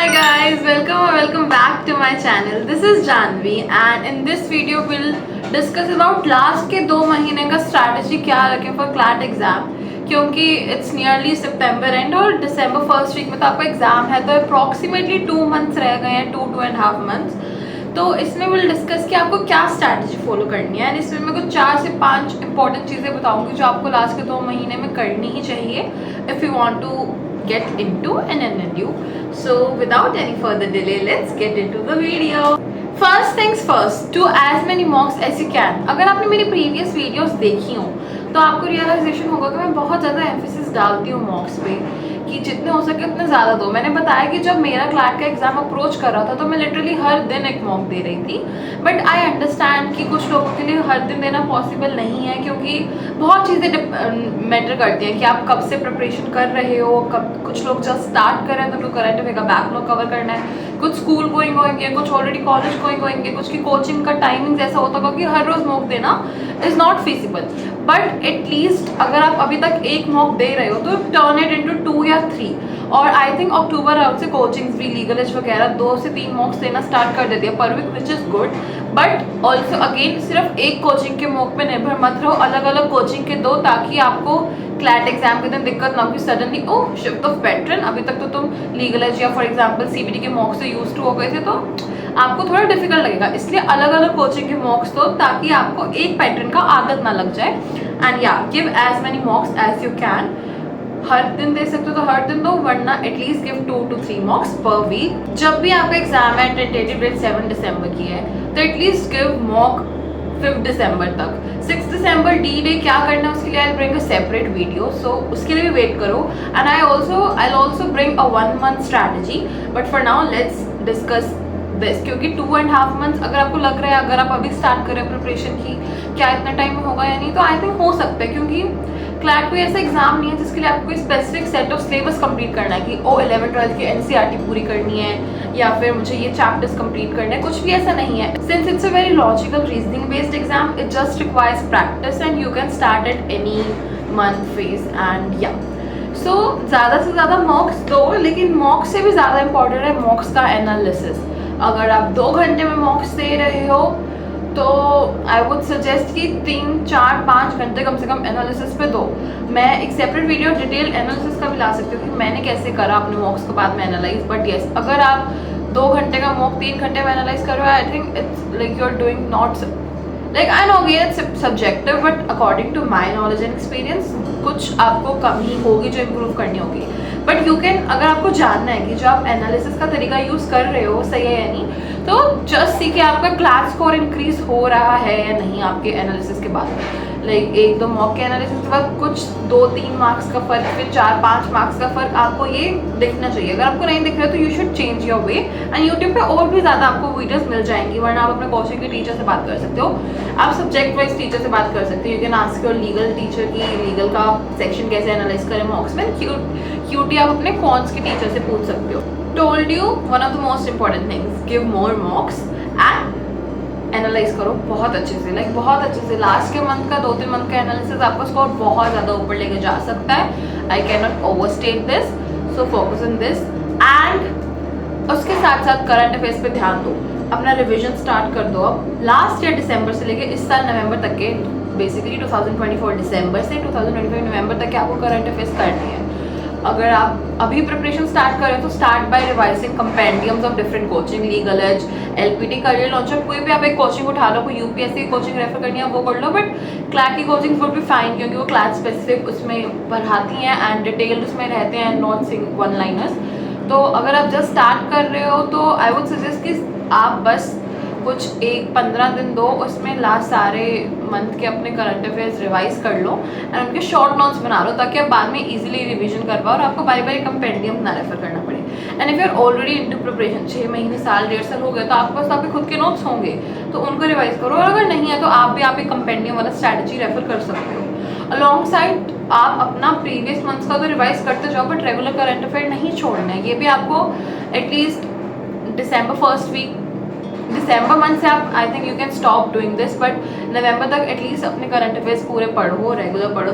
Hi guys, welcome back to my channel. This is Janvi and in this video we'll discuss about last के 2 महीने का strategy क्या रखें for CLAT exam, क्योंकि it's nearly September end और December first week में तो आपका एग्जाम है, तो approximately 2 months रह गए हैं, 2.5 months. तो इसमें विल डिस्कस कि आपको क्या स्ट्रैटेजी फॉलो करनी है एंड इसमें मैं कुछ 4 से 5 इंपॉर्टेंट चीज़ें बताऊंगी जो आपको लास्ट के 2 महीने में करनी ही चाहिए if you want to get into an NLU. So without any further delay, let's get into the video. First things first, do as many mocks as you can. अगर आपने मेरी previous videos देखी हो तो आपको रियलाइजेशन होगा कि मैं बहुत ज़्यादा एम्फेसिस डालती हूँ मॉक्स पे कि जितने हो सके उतने ज़्यादा दो. मैंने बताया कि जब मेरा क्लैट का एग्जाम अप्रोच कर रहा था तो मैं लिटरली हर दिन एक मॉक दे रही थी, बट आई अंडरस्टैंड कि कुछ लोगों के लिए हर दिन देना पॉसिबल नहीं है क्योंकि बहुत चीज़ें मैटर करती हैं कि आप कब से प्रिपरेशन कर रहे हो. कब कुछ लोग जस्ट स्टार्ट कर रहे हैं तो करंट अफेयर का बैकलॉग कवर करना है, कुछ स्कूल गोइंग होंगे, कुछ ऑलरेडी कॉलेज गोइंग होंगे, कुछ की कोचिंग का टाइमिंग ऐसा होता होगा कि हर रोज़ मॉक देना is not feasible. But at least अगर आप अभी तक एक मॉक दे रहे हो तो टर्न इट इनटू 2 या 3. और आई थिंक अक्टूबर आउट से कोचिंग्स भी लीगल एज वगैरह 2 से 3 मॉक्स देना स्टार्ट कर देती है per week, which is good. But also again सिर्फ एक कोचिंग के मॉक पे निर्भर मत रहो, अलग अलग कोचिंग के दो ताकि आपको क्लैट एग्जाम के दिन दिक्कत ना हो कि suddenly oh shift of pattern. अभी तक तो तुम लीगल एज या फॉर एग्जाम्पल CBT के मॉक से यूज टू हो गए थे तो आपको थोड़ा डिफिकल्ट लगेगा, इसलिए अलग अलग कोचिंग के मॉक्स दो ताकि आपको एक पैटर्न का आदत ना लग जाए. एंड या give as many mocks as you can. हर दिन दे सकते हो तो हर दिन दो, वरना एटलीस्ट गिव 2 to 3 मॉक्स पर वीक. जब भी आपका एग्जाम है टेंटेटिव डेट 7 दिसंबर की है तो एटलीस्ट गिव मॉक 5 दिसंबर तक. 6 दिसंबर D-Day क्या करना है उसके लिए I bring a separate video, so उसके लिए भी वेट करो. And I also bring a 1 month strategy, but for now let's discuss this. क्योंकि 2.5 months अगर आपको लग रहा है अगर आप अभी स्टार्ट करें प्रिपरेशन की क्या इतना टाइम में होगा या नहीं, तो आई थिंक हो सकता है क्योंकि क्लैट कोई ऐसा एग्जाम नहीं है जिसके लिए आपको कोई specific set of syllabus complete करना है कि ओ 11th-12th की NCERT पूरी करनी है या फिर मुझे ये चैप्टर्स कंप्लीट करने हैं. कुछ भी ऐसा नहीं है. Since it's a very logical reasoning based exam, it just requires practice and you can start at any month phase. And या सो ज़्यादा से ज़्यादा मॉक्स दो, लेकिन मॉक्स से भी ज़्यादा इंपॉर्टेंट है मॉक्स का एनालिसिस. अगर आप 2 घंटे में मॉक्स दे रहे हो तो आई वुड सजेस्ट कि 3, 4, 5 घंटे कम से कम एनालिसिस पे दो. मैं एक सेपरेट वीडियो डिटेल एनालिसिस का भी ला सकती हूँ कि मैंने कैसे करा अपने मॉक्स के बाद में एनालाइज. बट येस, अगर आप 2 घंटे का मॉक 3 घंटे में एनालाइज करो, I think it's like you are doing not like I know again it's subjective, but according to my knowledge and experience कुछ आपको कमी होगी जो इम्प्रूव करनी होगी. बट यू कैन, अगर आपको जानना है कि जो आप एनालिसिस का तरीका यूज़ कर रहे हो सही है या नहीं, तो जस्ट सी कि आपका क्लास स्कोर इंक्रीज हो रहा है या नहीं आपके एनालिसिस के बाद. लाइक 1-2 मॉक के एनालिसिस के बाद कुछ 2-3 मार्क्स का फ़र्क, फिर 4-5 मार्क्स का फ़र्क आपको ये दिखना चाहिए. अगर आपको नहीं दिख रहा है तो you should change your way. And YouTube पे और भी ज़्यादा आपको वीडियोस मिल जाएंगी, वरना आप अपने कोचिंग के टीचर से बात कर सकते हो, आप सब्जेक्ट वाइज टीचर से बात कर सकते हो. You can ask your legal teacher की लीगल का सेक्शन कैसे एनालाइज करें मॉक्स में. QT आप अपने कॉन्स के टीचर से पूछ सकते हो. Told you one of the most important things, give more मॉक्स and analyse करो बहुत अच्छे से, लाइक बहुत अच्छे से. लास्ट के मंथ का 2-3 मंथ का एनालिसिस आपका स्कोर बहुत ज़्यादा ऊपर लेके जा सकता है. I can not overstate this, so focus on this. And उसके साथ साथ करंट अफेयर्स पे ध्यान दो, अपना रिविजन स्टार्ट कर दो. अब लास्ट ईयर दिसंबर से लेके इस साल नवंबर तक के, बेसिकली 2024 दिसंबर से 2025 नवंबर तक के आपको करंट अफेयर्स करनी है. अगर आप अभी प्रिपरेशन स्टार्ट करें तो start by revising compendiums of different coaching, legal edge, LPT, career launcher, कोई भी आप एक कोचिंग उठा लो. कोई UPSC की कोचिंग रेफर करनी है वो कर लो, बट क्लैट की कोचिंग वुड बी फाइन क्योंकि वो क्लैट स्पेसिफिक उसमें पढ़ाती हैं एंड डिटेल्ड उसमें रहते हैं, नॉट सिंग वन लाइनर्स. तो अगर आप जस्ट स्टार्ट कर रहे हो तो आई वुड सजेस्ट कि आप बस कुछ 15 दिन दो, उसमें लास्ट सारे मंथ के अपने करंट अफेयर्स रिवाइज कर लो एंड उनके शॉर्ट नोट्स बना लो ताकि आप बाद में इजीली रिवीजन कर पाओ और आपको बारी बारी कंपेंडियम ना रेफर करना पड़े. And if you are already into preparation, 6 महीने, साल, 1.5 साल हो गए, तो आपके पास आपके खुद के नोट्स होंगे तो उनको रिवाइज करो. और अगर नहीं है तो आप भी एक कंपेंडियम वाला स्ट्रैटेजी रेफर कर सकते हो. अलॉन्ग साइड आप अपना प्रीवियस मंथ्स का तो रिवाइज करते जाओ, बट रेगुलर करंट अफेयर नहीं छोड़ना है. ये भी आपको एटलीस्ट दिसंबर मंथ से आप I think you can stop doing this, but नवंबर तक एटलीस्ट अपने करंट अफेयर्स पूरे पढ़ो, रेगुलर पढ़ो.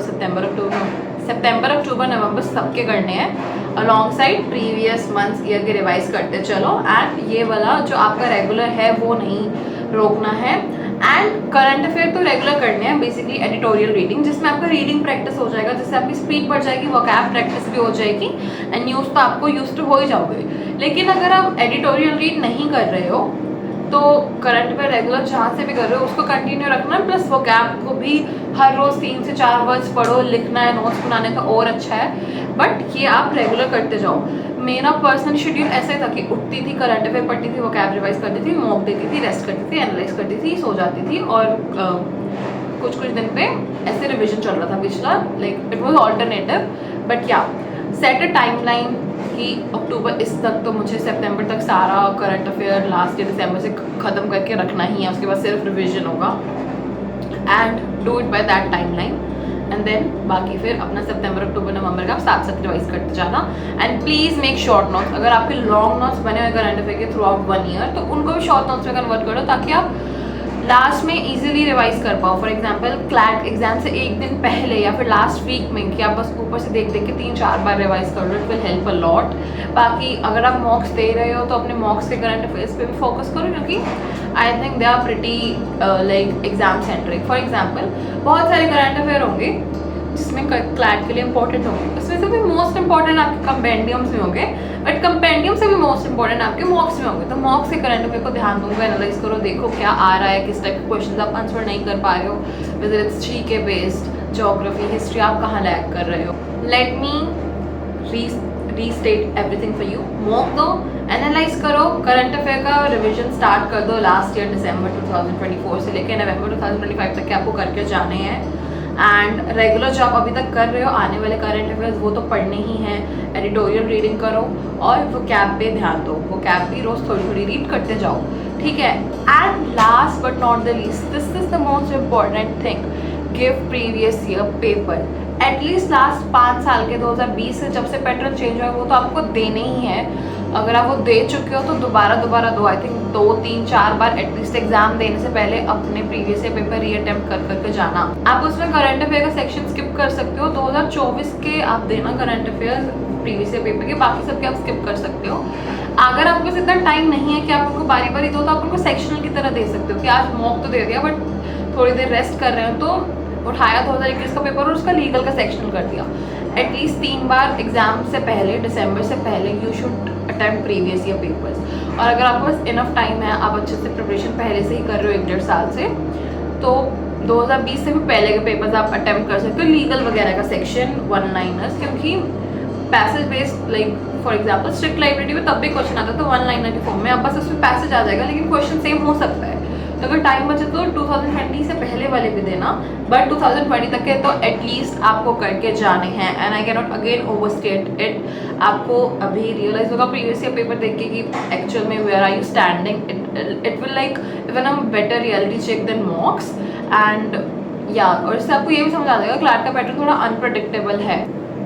सितंबर, अक्टूबर, नवंबर सबके करने हैं along side previous months year के रिवाइज करते चलो। एंड ये वाला जो आपका रेगुलर है वो नहीं रोकना है। एंड करंट अफेयर तो रेगुलर करने हैं, बेसिकली एडिटोरियल रीडिंग, जिसमें आपका रीडिंग प्रैक्टिस हो जाएगा, जिससे आपकी स्पीड बढ़ जाएगी, वोकैब प्रैक्टिस भी हो जाएगी एंड न्यूज़ तो आपको यूज टू हो ही जाओगे। लेकिन अगर आप एडिटोरियल रीड नहीं कर रहे हो तो करंट अफेयर रेगुलर जहाँ से भी कर रहे हो उसको कंटिन्यू रखना, प्लस वोकैब को भी हर रोज़ 3 से 4 वर्ड्स पढ़ो, लिखना है, नोट्स बनाने का और अच्छा है, बट ये आप रेगुलर करते जाओ। मेरा पर्सनल शेड्यूल ऐसा ही था कि उठती थी, करंट अफेयर पढ़ती थी, वोकैब रिवाइज करती थी, मॉक देती थी, रेस्ट करती थी, एनालाइज करती थी, सो जाती थी। और कुछ दिन पे ऐसे रिविजन चल रहा था पिछला, like it was alternative, but या सेट अ टाइम लाइन कि अक्टूबर इस तक तो मुझे सितंबर तक सारा करंट अफेयर लास्ट ईयर दिसंबर से ख़त्म करके रखना ही है, उसके बाद सिर्फ रिविजन होगा and do it by that timeline. And then बाकी फिर अपना सितंबर, अक्टूबर, नवंबर का आप साथ साथ रिवाइज करते जाना। And please make short notes, अगर आपके लॉन्ग नोट्स बने हुए करंट अफेयर के थ्रू आउट 1 ईयर तो उनको भी शॉर्ट नोट्स में कन्वर्ट करो, ताकि आप लास्ट में इजीली रिवाइज कर पाओ। फॉर एग्जांपल क्लैट एग्जाम से एक दिन पहले या फिर लास्ट वीक में कि आप बस ऊपर से देख के 3-4 बार रिवाइज कर लो, it will help a lot. बाकी अगर आप मॉक्स दे रहे हो तो अपने मॉक्स के करंट अफेयर्स पे भी फोकस करो, क्योंकि I think they are pretty like exam centric. For example बहुत सारे करंट अफेयर होंगे जिसमें क्लैट के लिए इंपॉर्टेंट होंगे, उसमें से भी मोस्ट इंपॉर्टेंट आपके कंपेंडियम्स में होंगे, बट कंपेंडियम से भी मोस्ट इंपॉर्टेंट आपके मॉक्स में होंगे। तो मॉक्स के करंट अफेयर को ध्यान दूंगा, एनालाइज करो, देखो क्या आ रहा है, किस टाइप के क्वेश्चन आप आंसर नहीं कर पा रहे हो, whether it's GK based, geography, history, आप कहाँ लैग कर रहे हो। Let me restate everything for you. Mock दो, एनालाइज करो, करंट अफेयर का रिविजन स्टार्ट कर दो लास्ट ईयर दिसंबर 2024 से लेकर नवंबर 2025 तक के आपको करके जाने हैं। एंड रेगुलर जो आप अभी तक कर रहे हो, आने वाले करंट अफेयर्स वो तो पढ़ने ही हैं, एडिटोरियल रीडिंग करो और वो कैब पे ध्यान दो, वो कैब भी रोज़ थोड़ी थोड़ी रीड करते जाओ, ठीक है। And last but not the least, this is the most important thing, give previous year paper. At least last 5 साल के 2020 से जब से पैटर्न चेंज हुआ है वो तो आपको देने ही है। अगर आप वो दे चुके हो तो दोबारा दो, I think 2-3-4 bar at least exam देने से पहले अपने प्रीवियस ईयर पेपर री अटेम्प्ट कर करके जाना। आप उसमें करंट अफेयर का सेक्शन स्किप कर सकते हो, 2024 के आप देना current affair previous year paper के, बाकी सबके आप स्किप कर सकते हो। अगर आपके पास इतना टाइम नहीं है कि आप उनको बारी बारी दो, तो आप उनको सेक्शनल की तरह दे सकते हो कि आज मॉक तो दे दिया बट थोड़ी देर रेस्ट कर रहे हो तो उठाया 2021 का पेपर और उसका लीगल का सेक्शनल कर दिया। एटलीस्ट 3 बार एग्जाम से पहले, दिसंबर से पहले you should attempt previous year papers. और अगर आपके पास इनफ टाइम है, आप अच्छे से प्रिपरेशन पहले से ही कर रहे हो 1-1.5 साल से, तो 2020 से भी पहले के पेपर्स आप अटेम्प्ट कर सकते हो, लीगल वगैरह का सेक्शन, 1 लाइनर्स, क्योंकि passage based, like for example strict library में तब भी क्वेश्चन आता था 1 लाइनर के फॉर्म में, आप बस उसमें पैसेज आ जाएगा लेकिन क्वेश्चन सेम हो सकता है। तो अगर टाइम बचे तो 2020 से पहले वाले भी देना, बट 2020 तक के तो एटलीस्ट आपको करके जाने हैं। And I can not again overstate it, आपको अभी रियलाइज होगा प्रीवियस ईयर पेपर देख के कि एक्चुअल में where are you standing, it will like even a better reality check than mocks. And या और इससे आपको ये भी समझ आ जाएगा क्लैट का पैटर्न थोड़ा अनप्रडिक्टेबल है,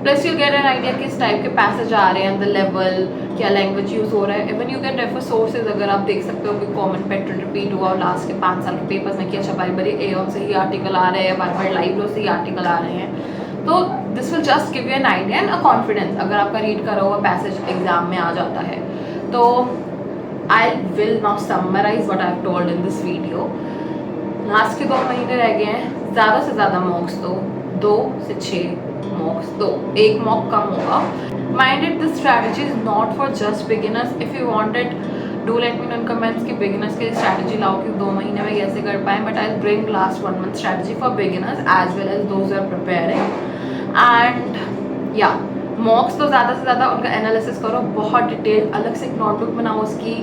plus you get an idea किस टाइप के पैसेज आ रहे हैं, द लेवल, क्या लैंग्वेज यूज़ हो रहा है। Even you can refer sources, अगर आप देख सकते हो कि कॉमन पैटर्न रिपीट हुआ लास्ट के 5 साल के पेपर्स में कि अच्छा बारी बारी एओन से ही आर्टिकल आ रहे हैं, बार बार लाइव लो से ही आर्टिकल आ रहे हैं, तो this will just give you an idea and a confidence अगर आपका रीड करा हुआ पैसेज एग्जाम में आ जाता है। तो I will now summarise what I have told in this video. Last के 2 महीने रह गए हैं, ज़्यादा से ज़्यादा मॉक्स दो, 2 से 6 मॉक्स दो, 1 मॉक कम होगा। Mind it, this strategy is not for just beginners. If you want it, do let me know in comments कि बिगिनर्स के लिए स्ट्रैटेजी लाओ कि 2 महीने में कैसे कर पाए, but I bring last 1 month strategy for beginners as well as those are preparing. And या मॉक्स तो ज़्यादा से ज़्यादा उनका एनालिसिस करो, बहुत डिटेल, अलग से एक नोटबुक बनाओ उसकी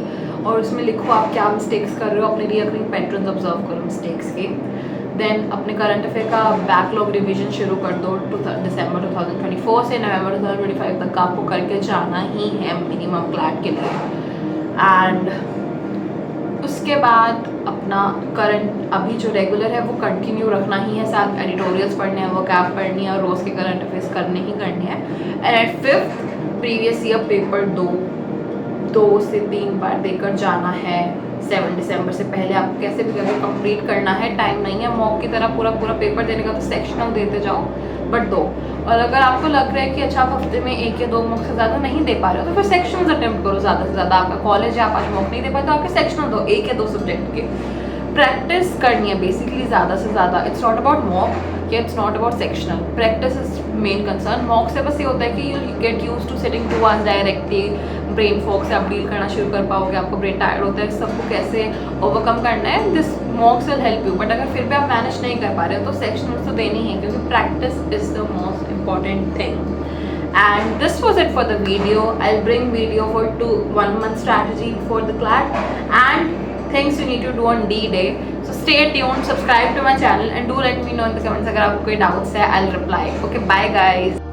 और उसमें लिखो आप क्या मिस्टेक्स कर रहे हो, अपने रिकरिंग पैटर्न्स ऑब्जर्व करो मिस्टेक्स के। देन अपने करंट अफेयर का बैकलॉग रिवीजन शुरू कर दो, दिसंबर 2024 से नवंबर 2025 तक का आपको करके जाना ही है मिनिमम क्लैट के लिए। एंड उसके बाद अपना करंट अभी जो रेगुलर है वो कंटिन्यू रखना ही है, साथ एडिटोरियल्स पढ़ने हैं, वो कैब पढ़नी है और रोज़ के करंट अफेयर्स करने ही करने हैं। And at 5th previous year paper 2 से 3 बार देकर जाना है, 7 दिसंबर से पहले आपको कैसे भी करके कंप्लीट करना है, टाइम नहीं है मॉक की तरह पूरा पेपर देने का, तो सेक्शनल देते जाओ बट दो। और अगर आपको लग रहा है कि अच्छा आप हफ्ते में 1 या 2 मॉक से ज़्यादा नहीं दे पा रहे हो तो फिर सेक्शनल अटेम्प्ट करो ज़्यादा से ज़्यादा। आपका कॉलेज है, आप आज मॉक नहीं दे पाए तो आपके सेक्शनल दो 1 या 2 सब्जेक्ट के। प्रैक्टिस करनी है बेसिकली ज़्यादा से ज़्यादा। इट्स नॉट अबाउट मॉक या it's not about sectional, practice is main concern. Mock से बस ये होता है कि you get use to sitting 2 hours directly, brain fog से आप डील करना शुरू कर पाओगे, आपको ब्रेन टायर्ड होता है, सबको कैसे ओवरकम करना है, this मॉक्स will help you. But अगर फिर भी आप मैनेज नहीं कर पा रहे हो तो सेक्शनल तो देनी है, क्योंकि practice is the most important thing. And this was it for the video. I'll bring video for 1 month strategy for the CLAT and things you need to do on D-Day. So stay tuned, subscribe to my channel and do let me know in the comments अगर आपको कोई doubts है, I'll reply. Okay, bye guys.